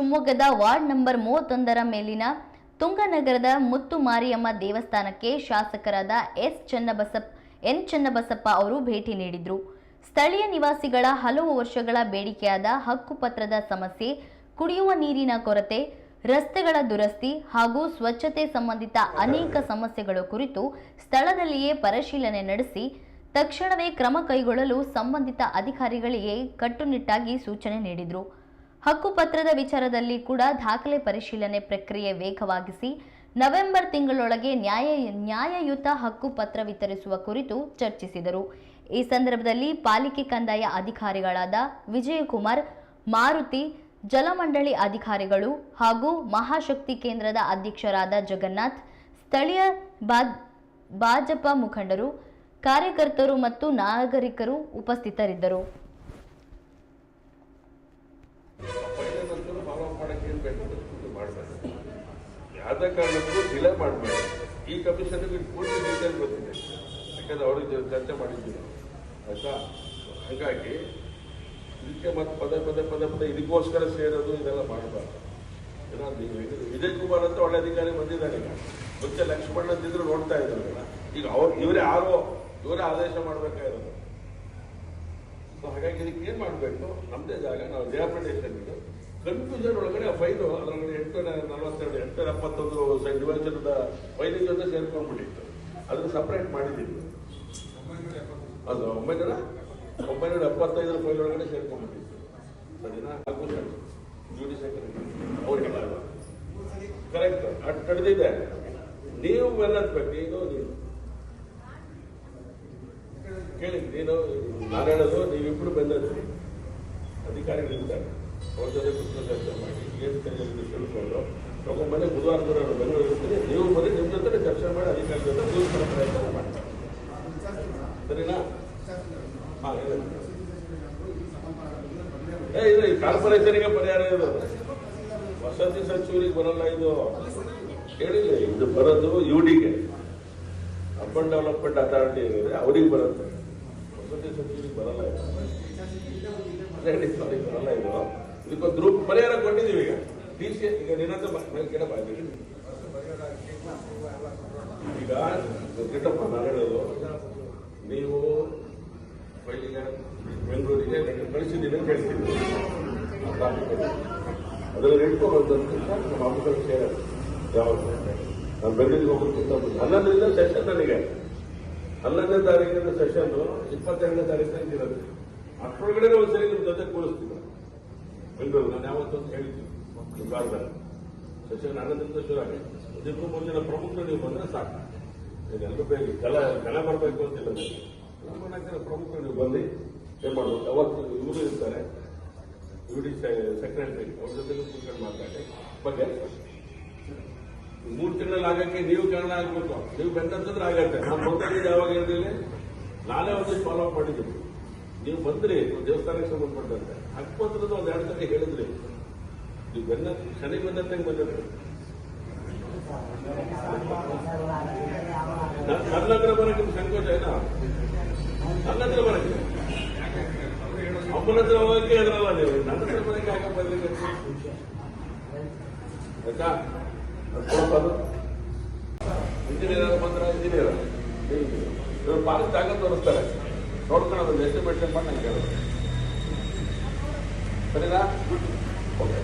ಶಿವಮೊಗ್ಗದ ward number 31ರ ಮೇಲಿನ ತುಂಗನಗರದ ಮುತ್ತು ಮಾರಿಯಮ್ಮ ದೇವಸ್ಥಾನಕ್ಕೆ ಶಾಸಕರಾದ ಎನ್ ಚನ್ನಬಸಪ್ಪ ಅವರು ಭೇಟಿ ನೀಡಿದರು. ಸ್ಥಳೀಯ ನಿವಾಸಿಗಳ ಹಲವು ವರ್ಷಗಳ ಬೇಡಿಕೆಯಾದ ಹಕ್ಕುಪತ್ರದ ಸಮಸ್ಯೆ, ಕುಡಿಯುವ ನೀರಿನ ಕೊರತೆ, ರಸ್ತೆಗಳ ದುರಸ್ತಿ ಹಾಗೂ ಸ್ವಚ್ಛತೆ ಸಂಬಂಧಿತ ಅನೇಕ ಸಮಸ್ಯೆಗಳ ಕುರಿತು ಸ್ಥಳದಲ್ಲಿಯೇ ಪರಿಶೀಲನೆ ನಡೆಸಿ ತಕ್ಷಣವೇ ಕ್ರಮ ಕೈಗೊಳ್ಳಲು ಸಂಬಂಧಿತ ಅಧಿಕಾರಿಗಳಿಗೆ ಕಟ್ಟುನಿಟ್ಟಾಗಿ ಸೂಚನೆ ನೀಡಿದರು. ಹಕ್ಕುಪತ್ರದ ವಿಚಾರದಲ್ಲಿ ಕೂಡ ದಾಖಲೆ ಪರಿಶೀಲನೆ ಪ್ರಕ್ರಿಯೆ ವೇಗವಾಗಿಸಿ ನವೆಂಬರ್ ತಿಂಗಳೊಳಗೆ ನ್ಯಾಯಯುತ ಹಕ್ಕುಪತ್ರ ವಿತರಿಸುವ ಕುರಿತು ಚರ್ಚಿಸಿದರು. ಈ ಸಂದರ್ಭದಲ್ಲಿ ಪಾಲಿಕೆ ಕಂದಾಯ ಅಧಿಕಾರಿಗಳಾದ ವಿಜಯಕುಮಾರ್, ಮಾರುತಿ, ಜಲಮಂಡಳಿ ಅಧಿಕಾರಿಗಳು ಹಾಗೂ ಮಹಾಶಕ್ತಿ ಕೇಂದ್ರದ ಅಧ್ಯಕ್ಷರಾದ ಜಗನ್ನಾಥ್, ಸ್ಥಳೀಯ ಭಾಜಪ ಮುಖಂಡರು, ಕಾರ್ಯಕರ್ತರು ಮತ್ತು ನಾಗರಿಕರು ಉಪಸ್ಥಿತರಿದ್ದರು. ಯಾವುದೇ ಕಾರಣಕ್ಕೂ ಡಿಲೇ ಮಾಡಬೇಡಿ. ಈ ಕಮಿಷನ್ಗೆ ಪೂರ್ತಿ ಡೀಟೇಲ್ ಗೊತ್ತಿದೆ, ಯಾಕಂದ್ರೆ ಅವ್ರಿಗೆ ಚರ್ಚೆ ಮಾಡಿದ್ದೀವಿ ಆಯ್ತಾ. ಹಾಗಾಗಿ ಇದಕ್ಕೆ ಮತ್ತೆ ಪದೇ ಇದಕ್ಕೋಸ್ಕರ ಸೇರೋದು ಇದೆಲ್ಲ ಮಾಡಬಾರ್ದು. ಏನೋ ವಿಜಯ್ ಕುಮಾರ್ ಅಂತ ಒಳ್ಳೆ ಅಧಿಕಾರಿ ಬಂದಿದ್ದಾರೆ. ಈಗ ಮುಂಚೆ ಲಕ್ಷ್ಮಣ್ ಅಂತಿದ್ರು ನೋಡ್ತಾ ಇದ್ದಾರಲ್ಲ, ಈಗ ಇವರೇ ಆದೇಶ ಮಾಡಬೇಕಾಗಿರೋದು. ಹಾಗಾಗಿ ಇದಕ್ಕೆ ಏನ್ ಮಾಡಬೇಕು, ನಮ್ದೇ ಜಾಗ, ನಾವು ಡಿಯಾಪ್ರಿಟೇಷನ್ ಕನ್ಫ್ಯೂಷನ್ ಒಳಗಡೆ ಆ ಫೈಲು ಅದರೊಳಗಡೆ 841 ಡಿವಿಷನ್ದ ಫೈಲಿಂಗ್ ಜೊತೆ ಸೇರ್ಕೊಂಡ್ಬಿಟ್ಟಿತ್ತು. ಅದನ್ನ ಸಪರೇಟ್ ಮಾಡಿದ್ದೀವಿ. ಅದು 1975 ಫೈಲ್ ಒಳಗಡೆ ಸೇರ್ಕೊಂಡ್ಬಿಟ್ಟಿತ್ತು. ಸರಿನಾ? ಜುಡಿಷಿಯಲ್ ಅವ್ರಿಗೆ ಕರೆಕ್ಟ್ ಅದು ಕಡ್ದಿದೆ. ನೀವು ಬೆನ್ನತ್ಬೇಕು. ಈಗ ನೀವು ಕೇಳಿ, ನಾನು ಹೇಳೋದು ನೀವಿಬ್ರು ಬೆನ್ನತ್ತಿ ಅಧಿಕಾರಿಗಳಿದ್ದಾರೆ, ಅವ್ರ ಜೊತೆ ಕುರಿತು ಚರ್ಚೆ ಮಾಡಿ ಏನು ತಿಳ್ಕೊಂಡು ತಗೊಂಡ್ಬಂದು ಬುಧವಾರ ಬೆಂಗಳೂರು ಇರ್ತೀನಿ. ನೀವು ಬರೀ ನಿಮ್ಮ ಜೊತೆ ಚರ್ಚೆ ಮಾಡಿ ಅಧಿಕಾರಿ ಜೊತೆ ಮುಗಿಸ್ಕೊಳ್ಳೋ ಪ್ರಯತ್ನ ಮಾಡಿ. ಸರಿನಾ? ಹಾಂ, ಇದು ಈ ಕಾರ್ಪೊರೇಷನ್ಗೆ ಪರಿಹಾರ ಇದು, ವಸತಿ ಸಚಿವರಿಗೆ ಬರಲ್ಲ. ಇದು ಹೇಳಿಲ್ಲ, ಇದು ಬರೋದು ಯುಡಿಗೆ, ಅರ್ಬನ್ ಡೆವಲಪ್ಮೆಂಟ್ ಅಥಾರಿಟಿ ಏನಿದೆ ಅವ್ರಿಗೆ ಬರುತ್ತೆ, ವಸತಿ ಸಚಿವರಿಗೆ ಬರಲ್ಲ. ಬರಲ್ಲ ಇದು. ಇದಕ್ಕೊಂದು ಗ್ರೂಪ್ ಪರಿಹಾರ ಕೊಟ್ಟಿದ್ದೀವಿ. ಈಗ DC ಈಗ ನಿನ್ನಂತ ಈಗ ಗಿಟ್ಟಪ್ಪ ನಾನು ಹೇಳೋದು, ನೀವು ಫೈಲಿಗೆ ಬೆಂಗಳೂರಿಗೆ ಕಳಿಸಿದ್ದೀನಿ ಅಂತ ಹೇಳ್ತೀನಿ. ಅದರಲ್ಲಿ ಇಟ್ಕೊಂಡು ನಮ್ಮ ಆಫೀಸರ್ ಸೇರೋದು ಯಾವಾಗ ನಾನು ಬೆಂಗಳೂರಿಗೆ ಹೋಗೋಕ್ಕಿಂತ 11ರಿಂದ ಸೆಷನ್, ನನಗೆ 11ನೇ ತಾರೀಕಿನ ಸೆಷನ್ 22ನೇ ತಾರೀಕಿನ ಇರೋದು. ಅಷ್ಟರೊಳಗಡೆ ಒಂದ್ಸರಿ ನಿಮ್ಮ ಜೊತೆ ಕೂರಿಸ್ತೀನಿ ಬೆಂಗಳೂರು. ನಾನು ಯಾವತ್ತೊಂದು ಹೇಳಿದ್ದೀನಿ ಕಾಲದಲ್ಲಿ ಸೆಷನ್ 11ರಿಂದ ಶುರು ಆಗಿ ಇದಕ್ಕೂ ಮುಂದಿನ ಪ್ರಮುಖರು ನೀವು ಬಂದ್ರೆ ಸಾಕು. ಎಲ್ಲರೂ ಬೇಗ ಜನ ಬರಬೇಕು ಅಂತಿಲ್ಲ. ನಮ್ಮ ಪ್ರಮುಖರು ನೀವು ಬಂದು ಏನ್ ಮಾಡ್ಬೇಕು, ಅವತ್ತು ಇವರು ಇರ್ತಾರೆ, UD ಸೆಕ್ರೆಟರಿ, ಅವ್ರ ಜೊತೆ ಕೂತ್ಕೊಂಡು ಮಾತಾಡಿ ಬಗ್ಗೆ 3 ತಿಂಗಳಲ್ಲಿ ಆಗಕ್ಕೆ ನೀವು ಕಾರಣ ಆಗ್ಬೇಕು. ನೀವು ಬೆಂತಂದ್ರೆ ಆಗತ್ತೆ. ನಾನು ಮೊದಲಿಗೆ ಯಾವಾಗ ಹೇಳಿದ್ದೀನಿ, ನಾನೇ ಒಂದಿಷ್ಟು ಫಾಲೋ ಅಪ್ ಮಾಡಿದ್ದೀನಿ. ನೀವು ಬಂದ್ರಿ ದೇವಸ್ಥಾನಕ್ಕೆ ಸಂಬಂಧಪಟ್ಟಂತೆ ಹಕ್ಕುಪತ್ರದ ಒಂದು 2 ಸಲ ಹೇಳಿದ್ರಿ. ನೀವು ಶನಿ ಬಂದಂತೆ ಬಂದಿದ್ರಿ. ನನ್ನ ಹತ್ರ ಬರಕ್ಕೆ ನಿಮ್ಗೆ ಸಂಕೋಚ ಏನೋ? ನನ್ನ ಹತ್ರ ಬರಕ್ಕೆ, ಅಮ್ಮನ ಹತ್ರ ಹೋಗಕ್ಕೆ ಅದರಲ್ಲ ನೀವು. ನನ್ನ ಹತ್ರ ಬರಕ್ಕೆ ಆಗ ಬರ್ಲಿಕ್ಕೆ ಆಯ್ತಾ? ಅದು ಇಂಜಿನಿಯರ್ ಬಂದ್ರೆ ಇಂಜಿನಿಯರ್ ಇವ್ರು ಪಾಲಿಸ್ ಜಾಗ ತೋರಿಸ್ತಾರೆ, ನೋಡ್ಕೊಂಡು ಅದನ್ನು ಎಸ್ಟಿಮೇಷನ್ ಮಾಡಿ ನಂಗೆ ಹೇಳೋದು. ಸರಿನಾ? ಓಕೆ.